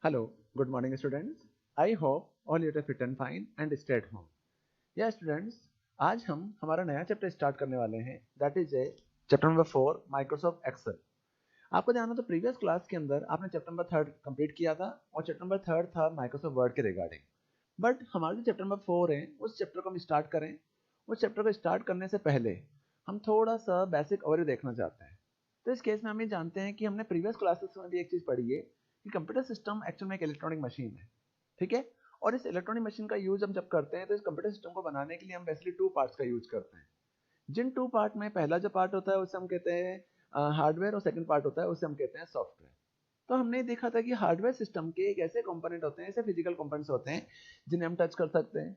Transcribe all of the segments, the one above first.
Hello, good morning students. I hope all you are fit and fine and stay at home. Yeah students, आज हम हमारा नया chapter start करने वाले हैं that is a chapter number 4 Microsoft Excel. आपको ध्यान हो तो प्रीवियस क्लास के अंदर आपने चैप्टर नंबर 3 कंप्लीट किया था और चैप्टर नंबर 3 था माइक्रोसॉफ्ट वर्ड के रिगार्डिंग। बट हमारा जो चैप्टर नंबर 4 है उस चैप्टर को हम स्टार्ट करें, उस चैप्टर को स्टार्ट करने से पहले हम थोड़ा सा बेसिक ओवरव्यू देखना चाहते हैं। तो इस केस में हम ये जानते हैं कि हमने प्रीवियस क्लासेस में भी एक चीज़ पढ़ी है कि कंप्यूटर सिस्टम एक्चुअल में एक इलेक्ट्रॉनिक मशीन है, ठीक है। और इस इलेक्ट्रॉनिक मशीन का यूज हम जब करते हैं तो इस कंप्यूटर सिस्टम को बनाने के लिए हम बेसिकली 2 पार्ट्स का यूज करते हैं। जिन 2 पार्ट में पहला जो पार्ट होता है उसे हम कहते हैं हार्डवेयर और सेकंड पार्ट होता है उसे हम कहते हैं सॉफ्टवेयर। तो हमने देखा था कि हार्डवेयर सिस्टम के एक ऐसे कंपोनेंट होते हैं, ऐसे फिजिकल कंपोनेंट्स होते हैं जिन्हें हम टच कर सकते हैं,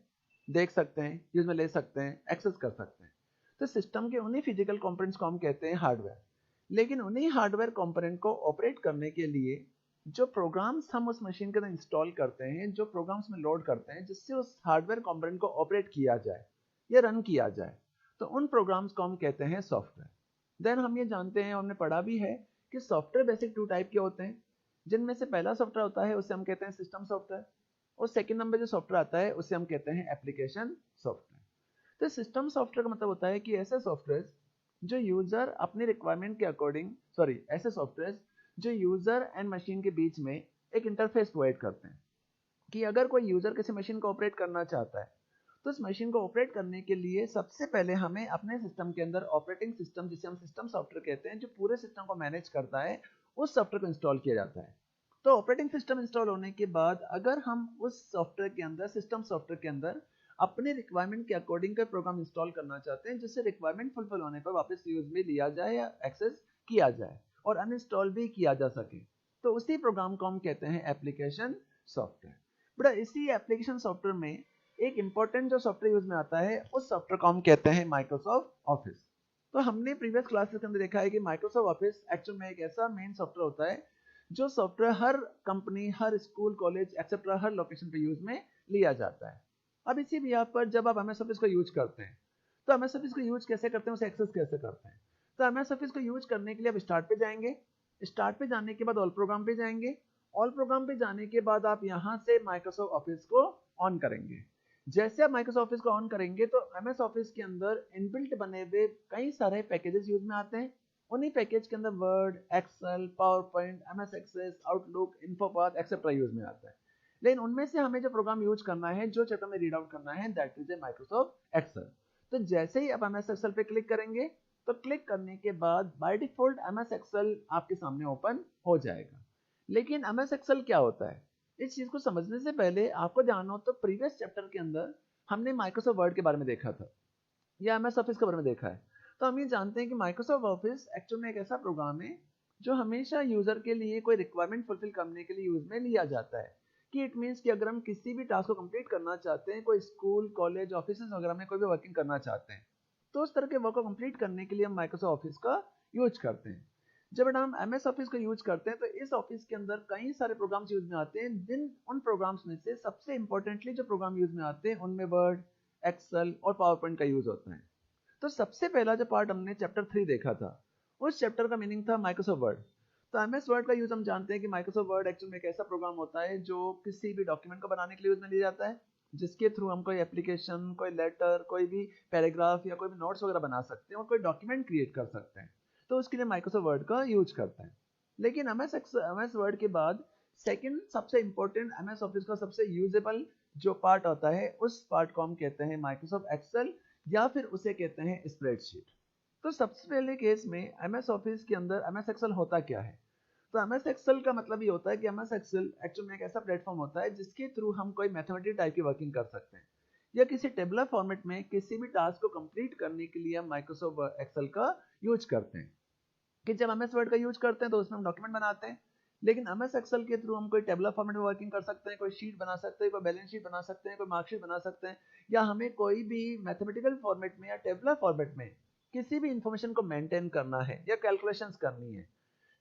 देख सकते हैं, यूज में ले सकते हैं, एक्सेस कर सकते हैं। तो सिस्टम के उन्हीं फिजिकल कंपोनेंट्स को हम कहते हैं हार्डवेयर। लेकिन उन्हीं हार्डवेयर कंपोनेंट को ऑपरेट करने के लिए जो प्रोग्राम्स हम उस मशीन के अंदर इंस्टॉल करते हैं, जो प्रोग्राम्स में लोड करते हैं जिससे उस हार्डवेयर कंपोनेंट को ऑपरेट किया जाए या रन किया जाए, तो उन प्रोग्राम्स को हम कहते हैं सॉफ्टवेयर। देन हम ये जानते हैं, हमने पढ़ा भी है कि सॉफ्टवेयर बेसिक 2 टाइप के होते हैं, जिनमें से पहला सॉफ्टवेयर होता है उसे हम कहते हैं सिस्टम सॉफ्टवेयर और सेकंड नंबर जो सॉफ्टवेयर आता है उसे हम कहते हैं एप्लीकेशन सॉफ्टवेयर। तो सिस्टम सॉफ्टवेयर का मतलब होता है कि ऐसे सॉफ्टवेयर जो यूजर अपनी रिक्वायरमेंट के अकॉर्डिंग ऐसे सॉफ्टवेयर जो यूजर एंड मशीन के बीच में एक इंटरफेस प्रोवाइड करते हैं कि अगर कोई यूजर किसी मशीन को ऑपरेट करना चाहता है तो इस मशीन को ऑपरेट करने के लिए सबसे पहले हमें अपने सिस्टम के अंदर ऑपरेटिंग सिस्टम, जिसे हम सिस्टम सॉफ्टवेयर कहते हैं, जो पूरे सिस्टम को मैनेज करता है, उस सॉफ्टवेयर को इंस्टॉल किया जाता है। तो ऑपरेटिंग सिस्टम इंस्टॉल होने के बाद अगर हम उस सॉफ्टवेयर के अंदर, सिस्टम सॉफ्टवेयर के अंदर अपने रिक्वायरमेंट के अकॉर्डिंग का प्रोग्राम इंस्टॉल करना चाहते हैं जिससे रिक्वायरमेंट फुलफिल होने पर वापस यूज में लिया जाए या एक्सेस किया जाए और अनइंस्टॉल भी किया जा सके, तो उसी प्रोग्राम को हम कहते हैं एप्लीकेशन सॉफ्टवेयर। बट इसी एप्लीकेशन सॉफ्टवेयर में एक इंपॉर्टेंट जो सॉफ्टवेयर यूज में आता है उस सॉफ्टवेयर को हम कहते हैं माइक्रोसॉफ्ट ऑफिस। तो हमने प्रीवियस क्लासेस के अंदर देखा है कि माइक्रोसॉफ्ट ऑफिस एक्चुअल में एक ऐसा मेन सॉफ्टवेयर होता है जो सॉफ्टवेयर हर कंपनी, हर स्कूल, कॉलेज एक्सेट्रा हर लोकेशन पे यूज में लिया जाता है। अब इसी भी यहाँ पर जब आप एमएस ऑफिस को यूज करते हैं तो एमएस ऑफिस को यूज कैसे करते हैं, उसे एक्सेस कैसे करते हैं। तो एमएस ऑफिस को यूज करने के लिए आप स्टार्ट पे जाएंगे, स्टार्ट पे जाने के बाद ऑल प्रोग्राम पे जाएंगे, ऑल प्रोग्राम पे जाने के बाद आप यहाँ से माइक्रोसॉफ्ट ऑफिस को ऑन करेंगे। जैसे आप माइक्रोसॉफ्ट ऑफिस को ऑन करेंगे तो एमएस ऑफिस के अंदर इनबिल्ट बने हुए कई सारे पैकेजेस यूज में आते हैं। उन्हीं पैकेज के अंदर Word, Excel, PowerPoint, MS Access, Outlook, InfoPath etcetera use में आता है। लेकिन उनमें से हमें जो प्रोग्राम यूज करना है, जो चैप्टर में रीड आउट करना है, that is a Microsoft Excel. तो जैसे ही आप एमएस एक्सेल पे क्लिक करेंगे तो क्लिक करने के बाद बाय डिफॉल्ट एमएस एक्सेल आपके सामने ओपन हो जाएगा। लेकिन एमएस एक्सेल क्या होता है, इस चीज को समझने से पहले आपको ध्यान हो तो प्रीवियस चैप्टर के अंदर हमने माइक्रोसॉफ्ट वर्ड के बारे में देखा था या एमएस ऑफिस के बारे में देखा है। तो हम ये जानते हैं कि माइक्रोसॉफ्ट ऑफिस एक्चुअल में एक ऐसा प्रोग्राम है जो हमेशा यूजर के लिए कोई रिक्वायरमेंट फुलफिल करने के लिए यूज में लिया जाता है। कि इट मीन्स कि अगर हम किसी भी टास्क को कंप्लीट करना चाहते हैं, कोई स्कूल, कॉलेज, ऑफिस वगैरह में कोई भी वर्किंग करना चाहते हैं, तो उस तरह के वर्क को कंप्लीट करने के लिए हम माइक्रोसॉफ्ट ऑफिस का यूज करते हैं। जब हम एमएस ऑफिस को यूज करते हैं तो इस ऑफिस के अंदर कई सारे प्रोग्राम्स यूज में आते हैं, जिन उन प्रोग्राम्स में से सबसे इंपॉर्टेंटली जो प्रोग्राम यूज में आते हैं उनमें वर्ड, एक्सेल और पावर पॉइंट का यूज होता है। तो सबसे पहला जो पार्ट हमने चैप्टर 3 देखा था, उस चैप्टर का मीनिंग था माइक्रोसॉफ्ट वर्ड। तो एमएस वर्ड का यूज हम जानते हैं कि माइक्रोसॉफ्ट वर्ड एक्चुअल में एक ऐसा प्रोग्राम होता है जो किसी भी डॉक्यूमेंट को बनाने के लिए यूज में लिया जाता है, जिसके थ्रू हम कोई एप्लीकेशन, कोई लेटर, कोई भी पैराग्राफ या कोई भी नोट्स वगैरह बना सकते हैं और कोई डॉक्यूमेंट क्रिएट कर सकते हैं। तो उसके लिए माइक्रोसॉफ्ट वर्ड का यूज करते हैं। लेकिन एमएस वर्ड के बाद सेकंड सबसे इंपॉर्टेंट एमएस ऑफिस का सबसे यूजेबल जो पार्ट होता है, उस पार्ट को हम कहते हैं माइक्रोसॉफ्ट एक्सेल या फिर उसे कहते हैं स्प्रेडशीट। तो सबसे पहले केस में एमएस ऑफिस के अंदर एमएस एक्सेल होता क्या है। तो एमएस एक्सेल का मतलब ये होता है कि एमएस एक्सेल एक्चुअल में एक ऐसा प्लेटफॉर्म होता है जिसके थ्रू हम कोई मैथमेटिकल टाइप की वर्किंग कर सकते हैं या किसी टेबुलर फॉर्मेट में किसी भी टास्क को कंप्लीट करने के लिए हम माइक्रोसॉफ्ट एक्सेल का यूज करते हैं। कि जब एमएस वर्ड का यूज करते हैं तो उसमें हम डॉक्यूमेंट बनाते हैं, लेकिन एमएस एक्सेल के थ्रू हम कोई टेबुलर फॉर्मेट में वर्किंग कर सकते हैं, कोई शीट बना सकते हैं, कोई बैलेंस शीट बना सकते हैं, कोई मार्कशीट बना सकते हैं, या हमें कोई भी मैथमेटिकल फॉर्मेट में या टेबुलर फॉर्मेट में किसी भी इंफॉर्मेशन को मेंटेन करना है या कैलकुलेशंस करनी है।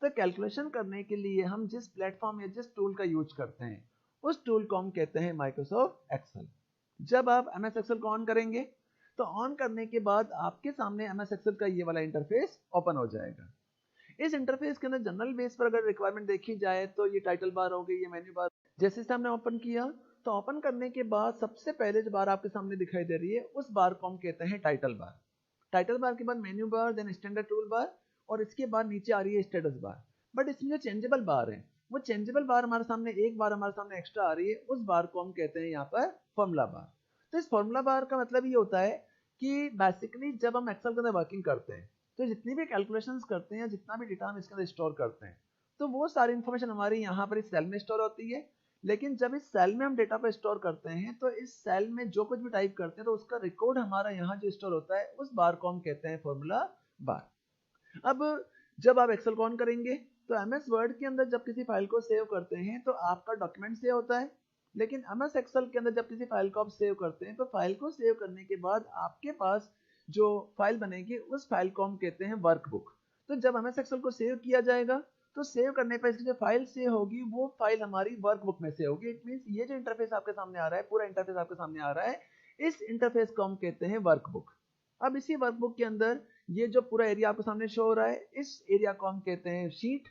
तो कैलकुलेशन करने के लिए हम जिस प्लेटफॉर्म या जिस टूल का यूज करते हैं उस टूल को हम कहते हैं माइक्रोसॉफ्ट एक्सेल। जब आप एमएस एक्सेल को ऑन करेंगे तो ऑन करने के बाद आपके सामने एमएस एक्सेल का ये वाला इंटरफेस ओपन हो जाएगा। इस इंटरफेस के अंदर जनरल बेस पर अगर रिक्वायरमेंट देखी जाए तो ये टाइटल बार हो गई, ये मेन्यू बार। जैसे से हमने ओपन किया तो ओपन करने के बाद सबसे पहले जो बार आपके सामने दिखाई दे रही है उस बार को हम कहते हैं टाइटल बार। टाइटल बार के बाद menu bar, then standard tool bar, और इसके बाद नीचे आ रही है स्टेटस बार। बट इसमें जो चेंजेबल बार है वो चेंजेबल बार हमारे सामने एक बार हमारे सामने एक्स्ट्रा आ रही है, उस बार को हम कहते हैं यहाँ पर फॉर्मूला बार। तो इस फॉर्मूला बार का मतलब ये होता है कि बेसिकली जब हम एक्सेल के अंदर वर्किंग करते हैं तो जितनी भी कैलकुलेशंस करते हैं या जितना भी डेटा हम इसके अंदर स्टोर करते हैं तो वो सारी इन्फॉर्मेशन हमारी यहाँ पर इस सेल में स्टोर होती है। लेकिन जब इस सेल में हम डेटा पर स्टोर करते हैं तो इस सेल में जो कुछ भी टाइप करते हैं तो उसका रिकॉर्ड हमारा यहाँ जो स्टोर होता है उस बार को हम कहते हैं फॉर्मूला बार। अब जब आप एक्सेल को ऑन करेंगे तो एमएस वर्ड के अंदर जब किसी फाइल को सेव करते हैं तो आपका डॉक्यूमेंट सेव होता है। लेकिन एमएस एक्सेल के अंदर जब किसी फाइल को आप सेव करते हैं तो फाइल को सेव करने के बाद आपके पास जो फाइल बनेगी उस फाइल को हम कहते हैं वर्कबुक। तो जब एमएस एक्सेल को सेव किया जाएगा तो सेव करने पर इसकी जो फाइल सेव होगी वो फाइल हमारी वर्कबुक में सेव होगी। इट मींस ये जो इंटरफेस आपके सामने आ रहा है, पूरा इंटरफेस आपके सामने आ रहा है, इस इंटरफेस को हम कहते हैं वर्कबुक। अब इसी वर्कबुक के अंदर ये जो पूरा एरिया आपके सामने शो हो रहा है इस एरिया को हम कहते हैं शीट।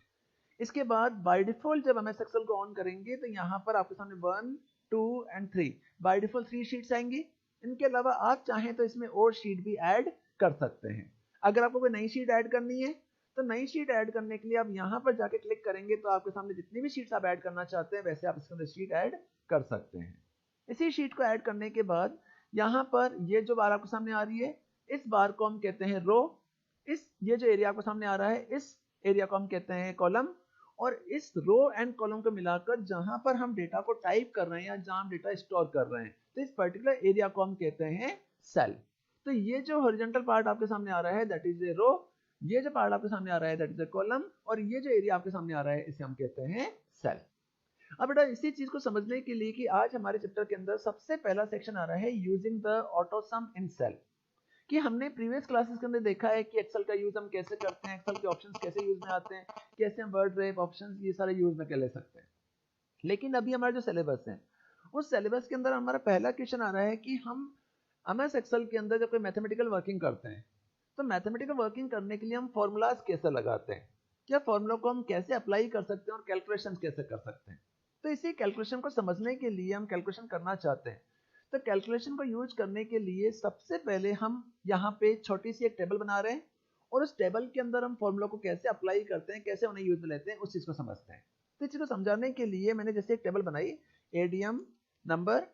इसके बाद बाय डिफॉल्ट जब एमएस एक्सेल को ऑन करेंगे तो यहाँ पर आपके सामने 1, 2 एंड 3 बाय डिफॉल्ट 3 शीट्स आएंगी। इनके अलावा आप चाहें तो इसमें और शीट भी ऐड कर सकते हैं। अगर आपको कोई नई शीट ऐड करनी है तो नई शीट ऐड करने के लिए आप यहाँ पर जाके क्लिक करेंगे तो आपके सामने जितनी भी शीट्स आप ऐड करना चाहते हैं वैसे आप इसके अंदर शीट ऐड कर सकते हैं। इसी शीट को ऐड करने के बाद यहाँ पर ये जो बार आपके सामने आ रही है इस बार को हम कहते हैं रो। ये जो एरिया आपको सामने आ रहा है इस एरिया को हम कहते हैं कॉलम। और इस रो एंड कॉलम को मिलाकर जहां पर हम डेटा को टाइप कर रहे हैं या जहां हम डेटा स्टोर कर रहे हैं तो इस पर्टिकुलर एरिया को हम कहते हैं सेल। तो ये जो हॉरिजॉन्टल पार्ट आपके सामने आ रहा है दैट इज ए रो, ये जो पार्ट आपके सामने आ रहा है दैट इज ए कॉलम, और ये जो एरिया आपके सामने आ रहा है इसे हम कहते हैं सेल। अब बेटा इसी चीज को समझने के लिए कि आज हमारे चैप्टर के अंदर सबसे पहला सेक्शन आ रहा है using the autosum in cell. कि हमने प्रीवियस क्लासेस के अंदर देखा है कि एक्सेल का यूज हम कैसे करते हैं, एक्सेल के ऑप्शंस कैसे यूज में आते हैं, कैसे हम वर्ड रैप ऑप्शंस ये सारे यूज में कर ले सकते हैं। लेकिन अभी हमारा जो सिलेबस है उस सिलेबस के अंदर हमारा पहला क्वेश्चन आ रहा है कि हम एमएस एक्सेल के अंदर जब कोई मैथमेटिकल वर्किंग करते हैं तो मैथमेटिकल वर्किंग करने के लिए हम फॉर्मूलाज कैसे लगाते हैं, क्या फॉर्मूला को हम कैसे अप्लाई कर सकते हैं और कैलकुलेशन कैसे कर सकते हैं। तो इसी कैलकुलेशन को समझने के लिए हम कैलकुलेशन करना चाहते हैं। तो कैलकुलेशन को यूज करने के लिए सबसे पहले हम यहाँ पे छोटी सी एक टेबल बना रहे हैं और उस टेबल के अंदर हम फॉर्मूला को कैसे अप्लाई करते हैं, कैसे उन्हें यूज में लेते हैं, उस चीज को समझते हैं। तो इस चीज को समझाने के लिए मैंने जैसे एक टेबल बनाई एडीएम नंबर,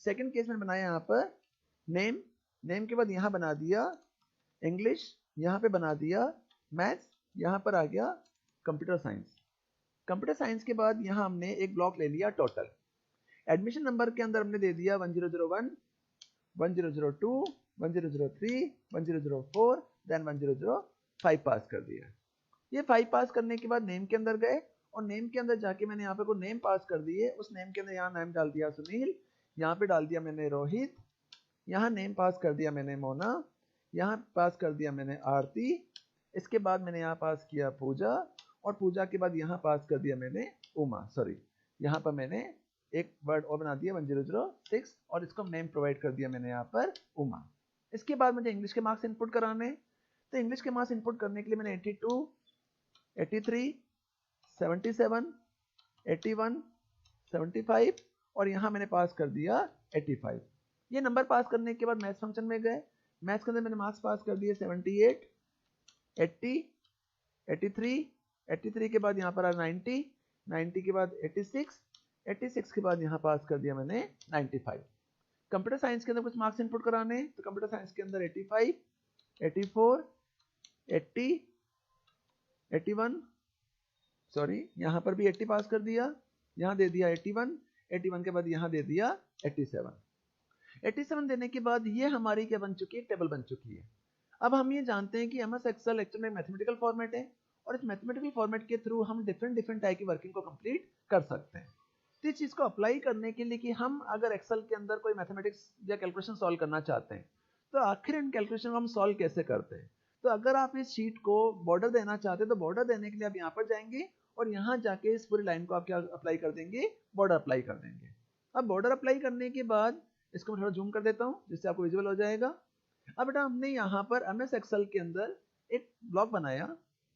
सेकंड केस में बनाया यहाँ पर नेम, नेम के बाद यहाँ बना दिया इंग्लिश, यहाँ पे बना दिया मैथ्स, यहाँ पर आ गया कंप्यूटर साइंस। कंप्यूटर साइंस के बाद यहाँ हमने एक ब्लॉक ले लिया टोटल। एडमिशन नंबर के अंदर हमने दे दिया 1001, 1002, 1003, 1004, देन 1005 पास कर दिया। ये 5 पास करने के बाद नेम के अंदर गए और नेम के अंदर जाके मैंने यहाँ पे कोई नेम पास कर दिए। उस नेम के अंदर यहाँ नाम डाल दिया सुनील, यहाँ पे डाल दिया मैंने रोहित, यहाँ नेम पास कर दिया मैंने मोना, यहाँ पास कर दिया मैंने आरती, इसके बाद मैंने यहाँ पास किया पूजा, और पूजा के बाद यहाँ पास कर दिया मैंने उमा। सॉरी, यहाँ पर मैंने एक वर्ड और बना दिया 1006 और इसको नेम प्रोवाइड कर दिया मैंने यहाँ पर उमा। इसके बाद मुझे इंग्लिश के मार्क्स इनपुट कराने, तो इंग्लिश के मार्क्स इनपुट करने के लिए मैंने 82, 83, 77, 81, 75 और यहाँ मैंने पास कर दिया 85। ये नंबर पास करने के बाद मैथ्स फंक्शन में गए, मैथ्स के अंदर मैंने मार्क्स पास कर दिए 78, 80, 83, 83 के बाद यहाँ पर आ 90, 90 के बाद 86, 86 के बाद यहाँ पास कर दिया मैंने 95। कंप्यूटर साइंस के अंदर कुछ मार्क्स इनपुट कराने, तो कंप्यूटर साइंस के अंदर 85, 84, 80, 81, सॉरी यहाँ पर भी 80 पास कर दिया, यहाँ दे दिया 81, 81 के बाद यहाँ दे दिया 87। 87 देने के बाद ये हमारी क्या बन चुकी है, टेबल बन चुकी है। अब हम ये जानते हैं कि एमएस एक्सेल एक्चुअली में मैथमेटिकल फॉर्मेट है और इस मैथमेटिकल फॉर्मेट के थ्रू हम डिफरेंट टाइप की वर्किंग को कंप्लीट कर सकते हैं। तो इस चीज को अप्लाई करने के लिए कि हम अगर एक्सेल के अंदर कोई मैथमेटिक्स या कैलकुलेशन सॉल्व करना चाहते हैं तो आखिर इन कैलकुलेशन को हम सॉल्व कैसे करते हैं। तो अगर आप इस शीट को बॉर्डर देना चाहते हैं तो बॉर्डर देने के लिए आप यहाँ पर जाएंगे और यहाँ जाके इस पूरी लाइन को आप क्या अप्लाई कर देंगे, बॉर्डर अप्लाई कर देंगे। अब बॉर्डर अप्लाई करने के बाद इसको मैं थोड़ा जूम कर देता हूँ जिससे आपको विजुअल हो जाएगा। अब बेटा हमने यहाँ पर एमएस एक्सेल के अंदर एक ब्लॉक बनाया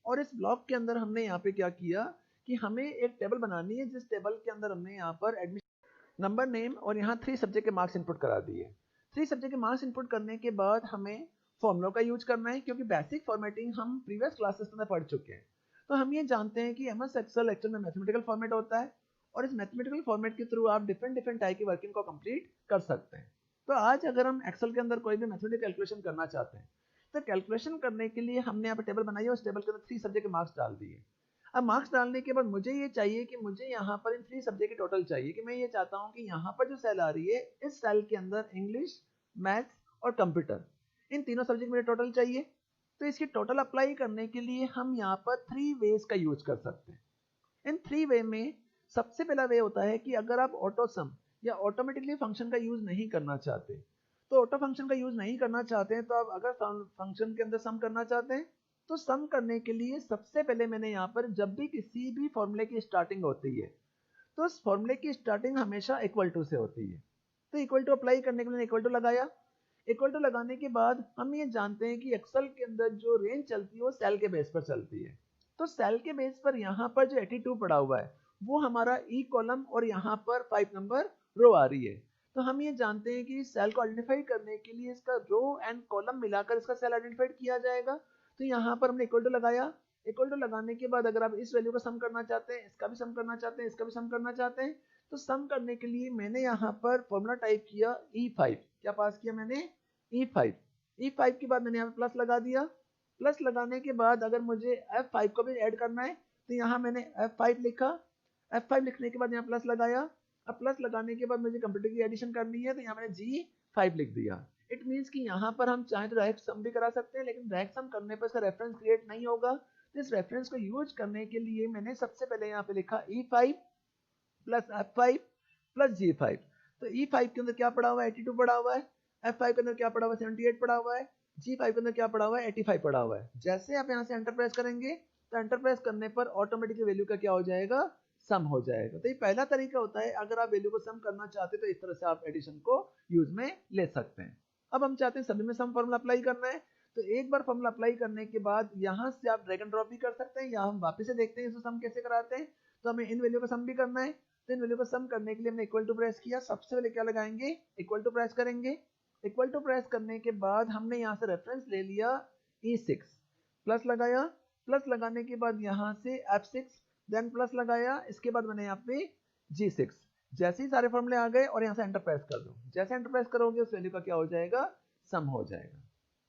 और इस ब्लॉक के अंदर हमने यहाँ पे क्या किया कि हमें एक टेबल बनानी है, जिस टेबल के अंदर हमने यहाँ पर एडमिशन नंबर नेम और यहाँ 3 सब्जेक्ट के मार्क्स इनपुट करा दिए। 3 सब्जेक्ट के मार्क्स इनपुट करने के बाद हमें फॉर्मूला का यूज करना है, क्योंकि बेसिक फॉर्मेटिंग हम प्रीवियस क्लासेस में पढ़ चुके हैं। तो हम ये जानते हैं कि एमएस एक्सेल एक्चुअल में मैथमेटिकल फॉर्मेट होता है, और इस मैथमेटिकल फॉर्मेट के थ्रू आप डिफरेंट टाइप की वर्किंग को कंप्लीट कर सकते हैं। तो आज अगर हम एक्सेल के अंदर कोई भी मैथमेटिकल कैलकुलेशन करना चाहते हैं, तो कैलकुलेशन करने के लिए हमने यहाँ पे टेबल बनाई है, उस टेबल के अंदर 3 सब्जेक्ट के मार्क्स डाल दिए। अब मार्क्स डालने के बाद मुझे ये चाहिए कि मुझे यहाँ पर इन 3 सब्जेक्ट की टोटल चाहिए, कि मैं ये चाहता हूँ कि यहाँ पर जो सेल आ रही है, इस सेल के अंदर इंग्लिश, मैथ्स और कंप्यूटर, इन तीनों सब्जेक्ट मेरे टोटल चाहिए। तो इसकी टोटल अप्लाई करने के लिए हम यहाँ पर 3 वेज का यूज कर सकते हैं। इन 3 वे में सबसे पहला वे होता है कि अगर आप ऑटो सम या ऑटोमेटिकली फंक्शन का यूज नहीं करना चाहते, तो ऑटो फंक्शन का यूज नहीं करना चाहते हैं, तो आप अगर फंक्शन के अंदर सम करना चाहते हैं, तो सम करने के लिए सबसे पहले मैंने यहाँ पर जब भी किसी भी फॉर्मूले की स्टार्टिंग होती है, तो उस फॉर्मूले की स्टार्टिंग हमेशा इक्वल टू से होती है। तो इक्वल टू अप्लाई करने के लिए इक्वल टू लगाया। इक्वल टू लगाने के बाद हम ये जानते हैं कि एक्सेल के अंदर जो रेंज चलती है वो सेल के बेस पर चलती है। तो सेल के बेस पर यहाँ पर जो 82 पड़ा हुआ है वो हमारा ई कॉलम और यहाँ पर 5 नंबर रो आ रही है। तो हम ये जानते हैं कि सेल को आइडेंटिफाई करने के लिए इसका रो एंड कॉलम मिलाकर इसका सेल आइडेंटिफाइड किया जाएगा। तो यहाँ पर हमने इक्वल टू लगाया। इक्वल टू लगाने के बाद अगर आप इस वैल्यू का सम करना चाहते हैं, इसका भी सम करना चाहते हैं, इसका भी सम करना चाहते हैं, तो सम करने के लिए मैंने यहाँ पर फॉर्मूला टाइप किया E5। क्या पास किया मैंने? E5। E5 के बाद मैंने यहाँ पे प्लस लगा दिया। प्लस लगाने के बाद अगर मुझे F5 को भी ऐड करना है, तो यहाँ मैंने F5 लिखा। F5 लिखने के बाद यहाँ प्लस लगाया। अब प्लस लगाने के बाद मुझे कंप्यूटर की एडिशन करनी है, तो यहाँ मैंने G5 लिख दिया। इट मीन्स कि यहाँ पर हम चाहें तो डायरेक्ट सम भी करा सकते हैं, लेकिन डायरेक्ट सम करने पर इसका रेफरेंस क्रिएट नहीं होगा। तो इस रेफरेंस को यूज करने के लिए मैंने सबसे पहले यहाँ पे लिखा E5 plus F5 plus G5। तो E5 के अंदर क्या पड़ा हुआ है? 82 पड़ा हुआ है। F5 के अंदर क्या पड़ा हुआ है? 78 पड़ा हुआ है। G5 के अंदर क्या पड़ा हुआ है? 85 पड़ा हुआ है। जैसे आप यहाँ से एंटर प्रेस करेंगे, तो एंटर प्रेस करने पर ऑटोमेटिकली वैल्यू का क्या हो जाएगा? सम हो जाएगा। तो ये पहला तरीका होता है, अगर आप वैल्यू को सम करना चाहते हैं तो इस तरह से आप एडिशन को यूज में ले सकते हैं। अब हम चाहते हैं सभी में सम फॉर्मूला अप्लाई करना है, तो एक बार फॉर्मूला अप्लाई करने के बाद यहाँ से आप ड्रैग एंड ड्रॉप भी कर सकते हैं, या हम वापस से देखते हैं इसको सम कैसे कराते हैं। तो हमें इन वैल्यू का सम भी करना है, तो इन वैल्यू को सम करने के लिए हमने इक्वल टू प्रेस किया। सबसे पहले क्या लगाएंगे? इक्वल टू प्रेस करेंगे। इक्वल टू प्रेस करने के बाद हमने यहाँ से रेफरेंस ले लिया E6, प्लस लगाया। प्लस लगाने के बाद यहाँ से F6, देन प्लस लगाया। इसके बाद मैंने यहाँ पे G6। जैसे ही सारे फॉर्मूले आ गए और यहाँ से एंटर प्रेस कर दो, जैसे एंटर प्रेस करोगे उस वैल्यू का क्या हो जाएगा? सम हो जाएगा।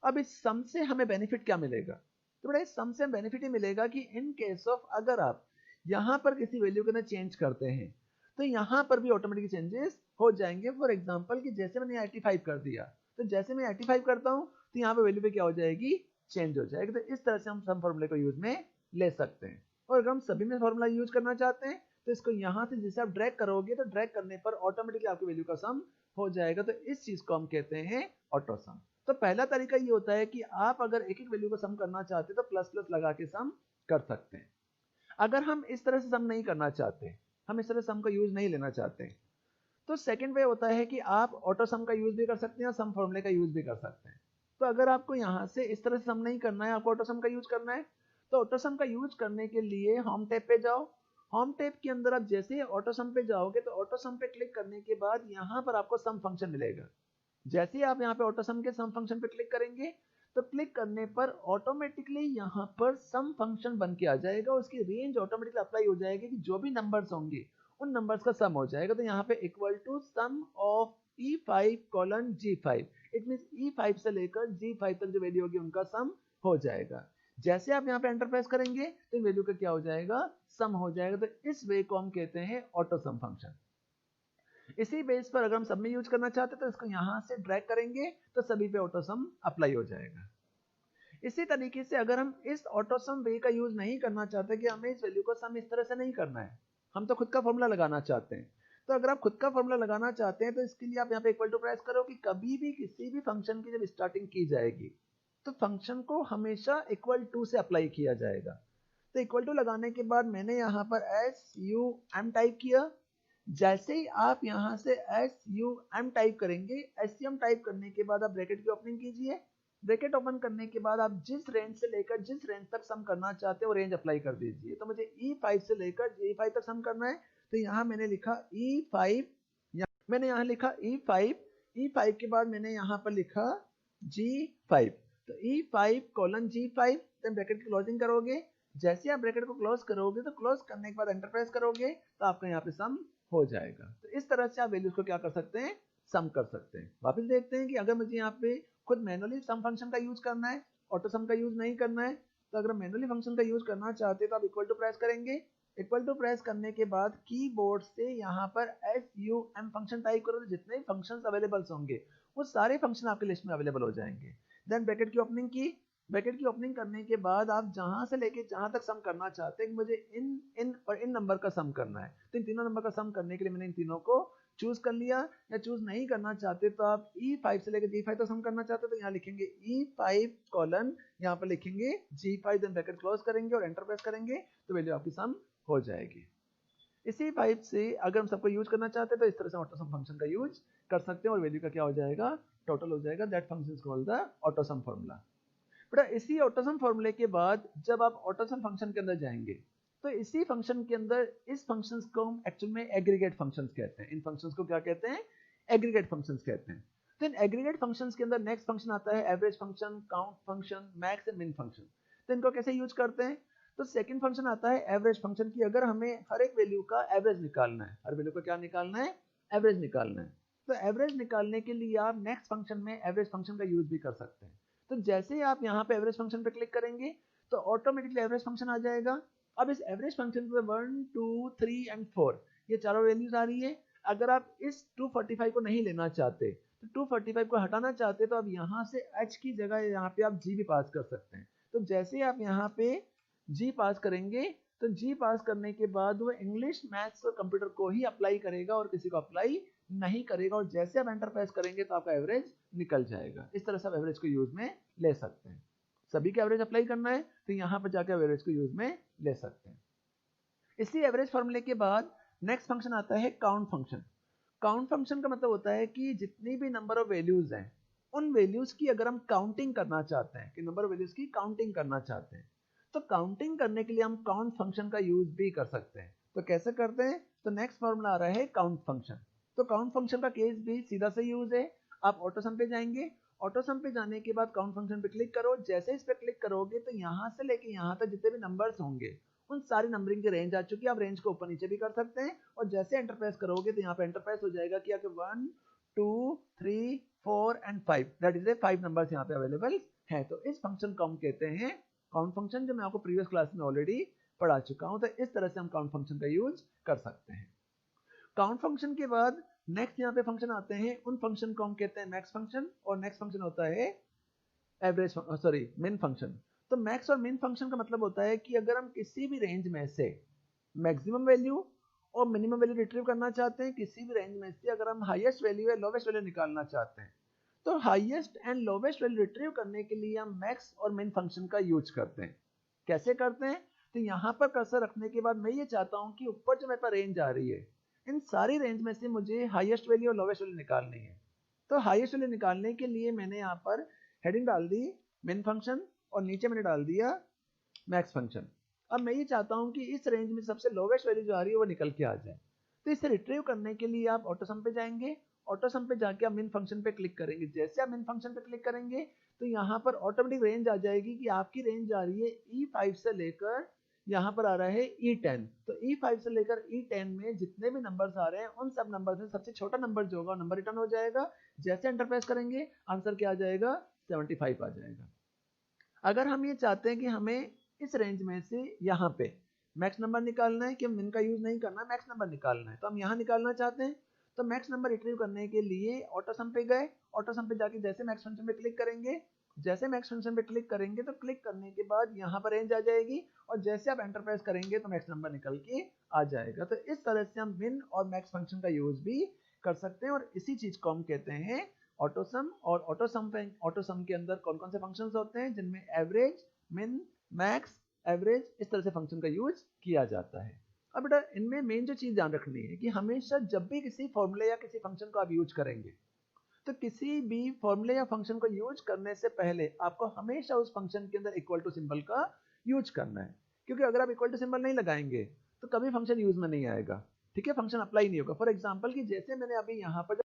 अब इस सम से हमें बेनिफिट क्या मिलेगा? तो बेटा इस सम से बेनिफिट ये मिलेगा कि इन केस ऑफ अगर आप यहाँ पर किसी वैल्यू के अंदर चेंज करते हैं, तो यहाँ पर भी ऑटोमेटिक चेंजेस हो जाएंगे। फॉर एग्जांपल कि जैसे मैंने 85 कर दिया, तो जैसे मैं 85 करता हूँ तो यहाँ पे वैल्यू पे क्या हो जाएगी? चेंज हो जाएगी। तो इस तरह से हम सम फॉर्मूले को यूज में ले सकते हैं। और अगर हम सभी में फॉर्मूला यूज करना चाहते हैं, तो इसको यहाँ से जैसे आप ड्रैग करोगे, तो ड्रैग करने पर ऑटोमेटिकली आपकी वैल्यू का सम हो जाएगा। तो इस चीज को हम कहते हैं ऑटो सम। तो पहला तरीका ये होता है कि आप अगर एक एक वैल्यू को सम करना चाहते हैं, तो प्लस प्लस लगा के सम कर सकते हैं। अगर हम इस तरह से सम नहीं करना चाहते, हम इस तरह सम का यूज नहीं लेना चाहते, तो सेकंड वे होता है कि आप ऑटो सम का यूज भी कर सकते हैं और सम फॉर्मूले का यूज भी कर सकते हैं। तो अगर आपको यहाँ से इस तरह से सम नहीं करना है, आपको ऑटो सम का यूज करना है, तो ऑटो सम का यूज करने के लिए होम टैब पे जाओ। होम टैब के अंदर आप जैसे ही ऑटो सम पे जाओगे, तो ऑटो सम पे क्लिक करने के बाद यहाँ पर आपको सम फंक्शन मिलेगा। जैसे ही आप यहाँ पे ऑटो सम के सम फंक्शन पे क्लिक करेंगे, तो क्लिक करने पर ऑटोमेटिकली यहाँ पर सम फंक्शन बन के आ जाएगा। उसकी रेंज ऑटोमेटिकली अप्लाई हो जाएगी कि जो भी नंबर्स होंगे उन नंबर्स का सम हो जाएगा। तो यहाँ पे equal to sum of E5 colon G5। It means E5 से लेकर G5 तक जो वैल्यू होगी उनका सम हो जाएगा। जैसे आप यहाँ पे एंटर प्रेस करेंगे, तो वैल्यू का क्या हो जाएगा? सम हो जाएगा। तो इस वे को हम कहते हैं ऑटो सम फंक्शन। इसी बेस पर अगर हम सब में यूज करना चाहते हैं, तो इसको यहाँ से ड्रैग करेंगे, तो सभी पे ऑटो सम अप्लाई हो जाएगा। इसी तरीके से अगर हम इस ऑटो सम वे का यूज नहीं करना चाहते, कि हमें इस वैल्यू को सम इस तरह से नहीं करना है, हम तो खुद का फॉर्मूला लगाना चाहते हैं, तो अगर आप खुद का फॉर्मूला लगाना चाहते हैं, तो इसके लिए आप यहाँ पे इक्वल टू प्रेस करो कि कभी भी किसी भी फंक्शन की जब स्टार्टिंग की जाएगी, तो फंक्शन को हमेशा इक्वल टू से अप्लाई किया जाएगा। तो इक्वल टू लगाने के बाद मैंने यहाँ पर SUM टाइप किया। जैसे ही आप यहाँ से SUM टाइप करेंगे, SUM टाइप करने के बाद आप ब्रैकेट की ओपनिंग कीजिए। ब्रैकेट ओपन करने के बाद आप जिस रेंज से लेकर जिस रेंज तक सम करना चाहते हो रेंज अप्लाई कर दीजिए। तो मुझे E5 से लेकर G5 तक सम करना है, तो यहाँ मैंने लिखा E5, मैंने यहाँ लिखा E5, E5 के बाद मैंने यहाँ पर लिखा G5। तो E5 colon G5, then bracket की क्लोजिंग करोगे। जैसे आप ब्रैकेट को क्लोज करोगे तो क्लोज करने के बाद एंटर प्रेस करोगे तो आपका यहाँ पे सम हो जाएगा। तो इस तरह से आप वैल्यूज को क्या कर सकते हैं, सम कर सकते हैं। वापस देखते हैं कि अगर मुझे यहाँ पे खुद मैनुअली सम फंक्शन का यूज करना है, ऑटो सम का यूज नहीं करना है, तो अगर मैनुअली फंक्शन का यूज करना चाहते हैं तो आप इक्वल टू प्रेस करेंगे। इक्वल टू प्रेस करने के बाद कीबोर्ड से यहाँ पर fum फंक्शन टाइप करो, तो जितने भी फंक्शंस अवेलेबल होंगे वो सारे फंक्शन आपके लिस्ट में अवेलेबल हो जाएंगे। देन ब्रैकेट की ओपनिंग की, ब्रैकेट की ओपनिंग करने के बाद आप जहां से लेके जहां तक सम करना चाहते हैं कि मुझे इन और इन नंबर का सम करना है, तो इन तीनों नंबर का सम करने के लिए मैंने इन तीनों को चूज कर लिया। या चूज नहीं करना चाहते तो आप E5 से लेकर G5 तक सम करना चाहते तो यहाँ लिखेंगे E5 कोलन, यहाँ पर लिखेंगे G5, देन ब्रैकेट क्लोज करेंगे और एंटर प्रेस करेंगे तो वैल्यू आपकी सम हो जाएगी। इसी 5 से अगर हम सबको यूज करना चाहते हैं तो इस तरह से ऑटो सम फंक्शन का यूज कर सकते हैं और वैल्यू का क्या हो जाएगा, टोटल हो जाएगा। That function is called the auto some formula. बेटा इसी ऑटो सम फॉर्मूले के बाद जब आप ऑटो सम फंक्शन के अंदर जाएंगे तो इसी फंक्शन के अंदर इस फंक्शंस को हम एक्चुअल में एग्रीगेट फंक्शंस कहते हैं। इन फंक्शंस को क्या कहते हैं, एग्रीगेट फंक्शंस कहते हैं। तो इन एग्रीगेट फंक्शंस के अंदर नेक्स्ट फंक्शन आता है average function, count function, max and मिन फंक्शन। तो इनको कैसे यूज करते हैं, तो सेकंड फंक्शन आता है एवरेज फंक्शन की। अगर हमें हर एक वैल्यू का एवरेज निकालना है, हर वैल्यू का क्या निकालना है, एवरेज निकालना है, तो एवरेज निकालने के लिए आप नेक्स्ट फंक्शन में एवरेज फंक्शन का यूज भी कर सकते हैं। तो जैसे ही आप यहाँ पे एवरेज फंक्शन पे क्लिक करेंगे तो ऑटोमेटिकली एवरेज फंक्शन आ जाएगा। अब इस एवरेज फंक्शन पे 1, 2, 3 एंड 4 ये चारों वैल्यूज आ रही है। अगर आप इस 245 को नहीं लेना चाहते, तो 245 को हटाना चाहते तो आप यहाँ से h की जगह यहाँ पे आप g भी पास कर सकते हैं। तो जैसे आप यहाँ पे g पास करेंगे तो g पास करने के बाद वो इंग्लिश, मैथ्स और कंप्यूटर को ही अप्लाई करेगा और किसी को अप्लाई नहीं करेगा। और जैसे आप एंटर प्रेस करेंगे तो आपका एवरेज निकल जाएगा। इस तरह से आप एवरेज को यूज में ले सकते हैं। सभी का एवरेज अप्लाई करना है तो यहाँ पर जाकर एवरेज को यूज में ले सकते हैं। इसी एवरेज फॉर्मूले के बाद नेक्स्ट फंक्शन आता है काउंट फंक्शन। काउंट फंक्शन का मतलब होता है कि जितनी भी नंबर ऑफ वैल्यूज हैं उन वैल्यूज की अगर हम काउंटिंग करना चाहते हैं, कि नंबर ऑफ वैल्यूज की काउंटिंग करना चाहते हैं, तो काउंटिंग करने के लिए हम काउंट फंक्शन का यूज भी कर सकते हैं। तो कैसे करते हैं, तो नेक्स्ट फॉर्मूला आ रहा है काउंट फंक्शन। तो काउंट फंक्शन का केस भी सीधा सा यूज है। आप ऑटो सम पे जाएंगे, ऑटो सम पे जाने के बाद काउंट फंक्शन पे क्लिक करो। जैसे इस पे क्लिक करोगे तो यहाँ से लेके यहाँ तक जितने भी नंबर्स होंगे उन सारी नंबरिंग की रेंज आ चुकी है। आप रेंज को ऊपर नीचे भी कर सकते हैं और जैसे एंटर प्रेस करोगे तो यहाँ पे एंटर प्रेस हो जाएगा कि आपके 1, 2, 3, 4 एंड 5, दैट इज 5 नंबर्स यहाँ पे अवेलेबल है। तो इस फंक्शन को हम कहते हैं काउंट फंक्शन, जो मैं आपको प्रीवियस क्लास में ऑलरेडी पढ़ा चुका हूँ। तो इस तरह से हम काउंट फंक्शन का यूज कर सकते हैं। काउंट फंक्शन के बाद नेक्स्ट यहाँ पे फंक्शन आते हैं, उन फंक्शन को हम कहते हैं मैक्स फंक्शन, और नेक्स्ट फंक्शन होता है एवरेज सॉरी मिन फंक्शन। तो मैक्स और मिन फंक्शन का मतलब होता है कि अगर हम किसी भी रेंज में से मैक्सिमम वैल्यू और मिनिमम वैल्यू रिट्रीव करना चाहते हैं, किसी भी रेंज में से अगर हम हाईएस्ट वैल्यू या लोवेस्ट वैल्यू निकालना चाहते हैं, तो highest and lowest value retrieve करने के लिए हम मैक्स और मिन फंक्शन का यूज करते हैं। कैसे करते हैं, तो यहाँ पर कर्सर रखने के बाद मैं ये चाहता हूँ कि ऊपर जो मेरे पास रेंज आ रही है इन सारी रेंज में से मुझे हाईएस्ट वैल्यू और लोवेस्ट वैल्यू निकालनी है। तो हाईएस्ट वैल्यू निकालने के लिए मैंने यहाँ पर हेडिंग डाल दी मिन फंक्शन और नीचे मैंने डाल दिया मैक्स फंक्शन। अब मैं ये चाहता हूँ कि इस रेंज में सबसे लोवेस्ट वैल्यू जो आ रही है वो निकल के आ जाए। तो इसे रिट्रीव करने के लिए आप ऑटो सम पे जाएंगे, ऑटो सम पे जाके आप मिन फंक्शन पे क्लिक करेंगे। जैसे आप मिन फंक्शन पे क्लिक करेंगे तो यहाँ पर ऑटोमेटिक रेंज आ जाएगी कि आपकी रेंज आ रही है E5 से लेकर यहाँ पर आ रहा है E10। तो E5 से लेकर E10 में जितने भी नंबर्स आ रहे हैं उन सब नंबर्स में सबसे छोटा नंबर जो होगा नंबर रिटर्न हो जाएगा। जैसे एंटर प्रेस करेंगे आंसर क्या आ जाएगा, 75 आ जाएगा। अगर हम ये चाहते हैं कि हमें इस रेंज में से यहाँ पे मैक्स नंबर निकालना है, कि मिन का यूज नहीं करना है, मैक्स नंबर निकालना है, तो हम यहाँ निकालना चाहते हैं। तो मैक्स नंबर रिट्रीव करने के लिए ऑटो सम पे गए, ऑटो सम पे जाके जैसे मैक्स फंक्शन पे क्लिक करेंगे, जैसे मैक्स फंक्शन पे क्लिक करेंगे तो क्लिक करने के बाद यहाँ पर रेंज आ जाएगी और जैसे आप एंटर प्रेस करेंगे तो मैक्स नंबर निकल के आ जाएगा। तो इस तरह से हम मिन और मैक्स फंक्शन का यूज भी कर सकते हैं और इसी चीज को हम कहते हैं ऑटो सम। और ऑटो सम के अंदर कौन कौन से फंक्शंस होते हैं, जिनमें एवरेज, मिन, मैक्स, एवरेज, इस तरह से फंक्शन का यूज किया जाता है। अब बेटा इनमें मेन जो चीज ध्यान रखनी है कि हमेशा जब भी किसी फॉर्मूले या किसी फंक्शन को आप यूज करेंगे तो किसी भी फॉर्मूले या फंक्शन को यूज करने से पहले आपको हमेशा उस फंक्शन के अंदर इक्वल टू सिंबल का यूज करना है, क्योंकि अगर आप इक्वल टू सिंबल नहीं लगाएंगे तो कभी फंक्शन यूज में नहीं आएगा। ठीक है, फंक्शन अप्लाई नहीं होगा। फॉर एग्जाम्पल कि जैसे मैंने अभी यहाँ पर